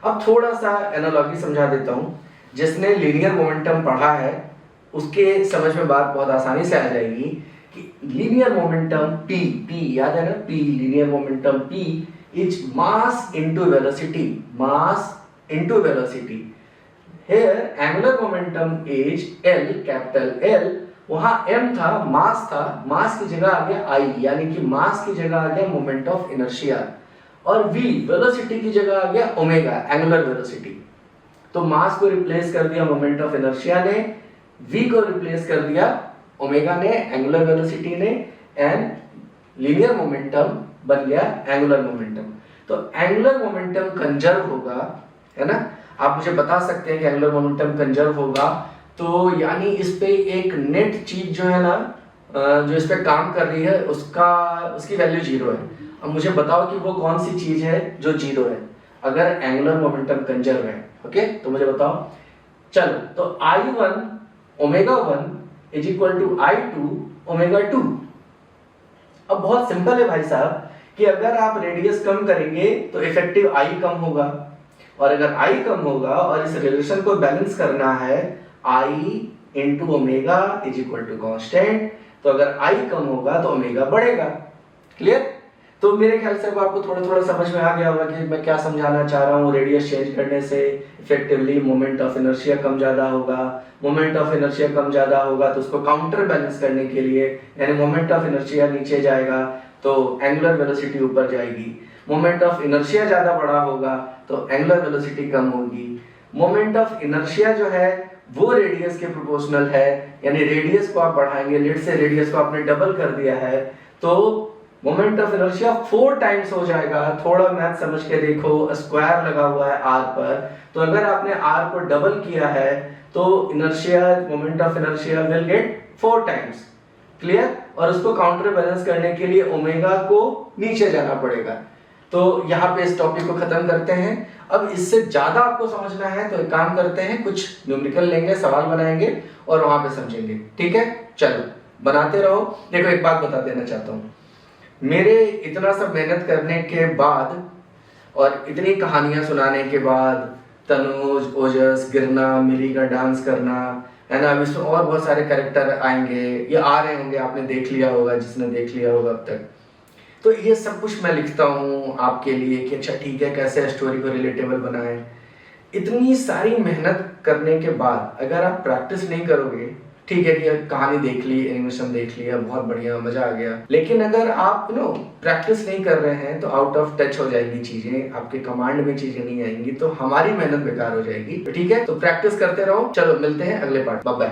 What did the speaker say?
अब थोड़ा सा एनालॉजी समझा देता हूँ। जिसने लीनियर मोमेंटम पढ़ा है उसके समझ में बात बहुत आसानी से आ जाएगी कि लीनियर मोमेंटम p याद है ना, p linear momentum p is mass into velocity, mass into velocity. Here angular momentum is L, capital L, वहां m था, मास की जगह आ गया I, यानी कि मास की जगह आ गया मोमेंट ऑफ इनर्शिया, और v वेलोसिटी की जगह आ गया ओमेगा, एंगुलर वेलोसिटी। तो मास को रिप्लेस कर दिया मोमेंट ऑफ इनर्शिया ने, v को रिप्लेस कर दिया ओमेगा ने, एंगुलर वेलोसिटी ने, एंड लीनियर मोमेंटम बन गया एंगुलर मोमेंटम। तो एंगुलर मोमेंटम कंजर्व होगा, है ना। आप मुझे बता सकते हैं कि एंगुलर मोमेंटम कंजर्व होगा, तो यानी इस पे एक नेट चीज जो है ना, जो इस पे काम कर रही है उसकी वैल्यू 0 है। अब मुझे बताओ कि वो कौन सी चीज है जो 0 है अगर एंगुलर मोमेंटम कंजर्व है। ओके, तो मुझे बताओ। चलो, तो I1 omega 1 is equal to I2 omega 2। अब बहुत सिंपल है भाई साहब कि अगर आप रेडियस कम करेंगे तो इफेक्टिव I कम होगा, और अगर I कम होगा और इस रिलेशन को बैलेंस करना है I into omega is equal to constant, तो अगर I कम होगा तो ओमेगा बढ़ेगा। क्लियर? तो मेरे ख्याल से अब आपको थोड़ा थोड़ा समझ में आ गया होगा कि मैं क्या समझाना चाह रहा हूँ। रेडियस चेंज करने से इफेक्टिवली मोमेंट ऑफ इनर्शिया कम ज्यादा होगा, मोमेंट ऑफ इनर्शिया कम ज्यादा होगा तो उसको काउंटर बैलेंस करने के लिए, यानी मोमेंट ऑफ इनर्शिया नीचे जाएगा तो एंगुलर वेलोसिटी ऊपर जाएगी। मोमेंट ऑफ इनर्शिया ज्यादा बड़ा होगा तो एंगुलर वेलोसिटी कम होगी। मोमेंट ऑफ इनर्शिया जो है वो रेडियस के प्रोपोर्शनल है, यानी रेडियस को आप बढ़ाएंगे, लेट से रेडियस को आपने डबल कर दिया है तो मोमेंट ऑफ इनर्शिया 4 टाइम्स हो जाएगा। थोड़ा मैथ समझ के देखो, स्क्वायर लगा हुआ है r पर, तो अगर आपने r को डबल किया है तो inertia, moment of inertia will get 4 times. Clear? और उसको काउंटर बैलेंस करने के लिए ओमेगा को नीचे जाना पड़ेगा। तो यहाँ पे इस टॉपिक को खत्म करते हैं। अब इससे ज्यादा आपको समझना है तो एक काम करते हैं, कुछ न्यूमेरिकल लेंगे, सवाल बनाएंगे और वहां पे समझेंगे। ठीक है, चलो बनाते रहो। देखो, एक बात बता देना चाहता हूँ, मेरे इतना सब मेहनत करने के बाद और इतनी कहानियां सुनाने के बाद, तनुज, ओजस, गिरना, मिली का डांस करना, है ना, अभी और बहुत सारे कैरेक्टर आएंगे, ये आ रहे होंगे, आपने देख लिया होगा, जिसने देख लिया होगा अब तक। तो ये सब कुछ मैं लिखता हूँ आपके लिए कि अच्छा ठीक है, कैसे स्टोरी को रिलेटेबल बनाएं। इतनी सारी मेहनत करने के बाद अगर आप प्रैक्टिस नहीं करोगे, ठीक है कि कहानी देख ली, एनिमेशन देख लिया, बहुत बढ़िया, मजा आ गया, लेकिन अगर आप प्रैक्टिस नहीं कर रहे हैं तो आउट ऑफ टच हो जाएगी चीजें, आपके कमांड में चीजें नहीं आएंगी, तो हमारी मेहनत बेकार हो जाएगी। ठीक है, तो प्रैक्टिस करते रहो। चलो मिलते हैं अगले पार्ट। Bye bye.